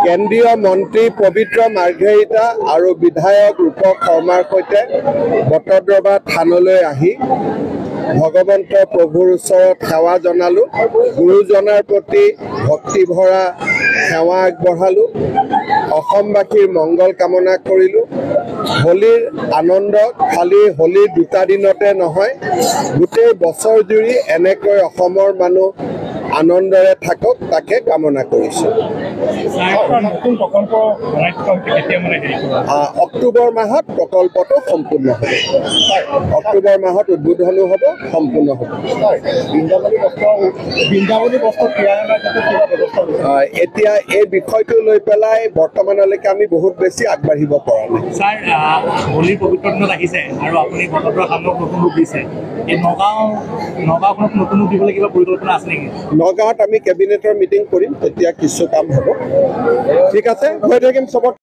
কেন্দ্ৰীয় মন্ত্ৰী পবিত্ৰ মাৰ্ঘেৰিটা আৰু বিধায়ক ৰূপক শৰ্মাৰ সৈতে বটদ্ৰৱা থানলৈ আহি ভগৱন্ত প্ৰভুৰ ওচৰত সেৱা জনালোঁ। গুৰুজনাৰ প্ৰতি ভক্তিভৰা সেৱা আগবঢ়ালোঁ। অসমবাসীৰ মংগল কামনা কৰিলোঁ। হোলীৰ আনন্দ খালি হোলীৰ দুটা দিনতে নহয়, গোটেই বছৰ জুৰি এনেকৈ অসমৰ মানুহ আনন্দৰে থাকক তাকে কামনা কৰিছোঁ। অক্টোবৰ মাহত প্ৰকল্পটো সম্পূৰ্ণ হ'ব। অক্টোবৰ মাহত উদ্বোধনো হ'ব, সম্পূৰ্ণ হ'ব। এতিয়া এই বিষয়টো লৈ পেলাই বৰ্তমানলৈকে আমি বহুত বেছি আগবাঢ়িব পৰা নাই। ছাৰ, হোলীৰ পবিত্ৰ দিনত আহিছে আৰু আপুনি বটদ্ৰৱা থানক নতুন ৰূপ দিছে। এই নগাঁওখনক নতুন ৰূপ দিবলৈ কিবা পৰিকল্পনা আছে নেকি? নগাঁৱত আমি কেবিনেটৰ মিটিং কৰিম, তেতিয়া কিছু কাম হ'ব। ঠিক আছে, হৈ থাকিম চবত।